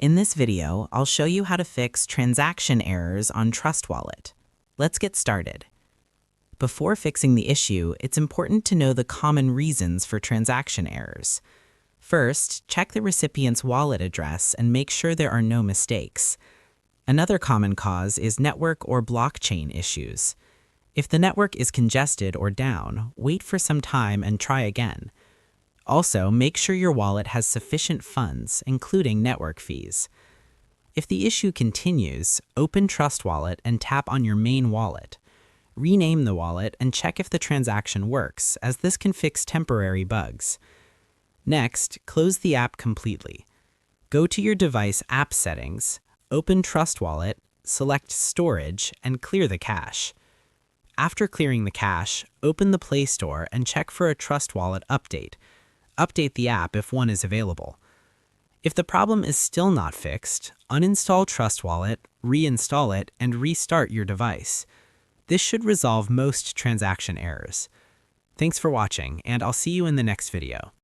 In this video, I'll show you how to fix transaction errors on Trust Wallet. Let's get started. Before fixing the issue, it's important to know the common reasons for transaction errors. First, check the recipient's wallet address and make sure there are no mistakes. Another common cause is network or blockchain issues. If the network is congested or down, wait for some time and try again. Also, make sure your wallet has sufficient funds, including network fees. If the issue continues, open Trust Wallet and tap on your main wallet. Rename the wallet and check if the transaction works, as this can fix temporary bugs. Next, close the app completely. Go to your device app settings, open Trust Wallet, select Storage, and clear the cache. After clearing the cache, open the Play Store and check for a Trust Wallet update. Update the app if one is available. If the problem is still not fixed, uninstall Trust Wallet, reinstall it, and restart your device. This should resolve most transaction errors. Thanks for watching, and I'll see you in the next video.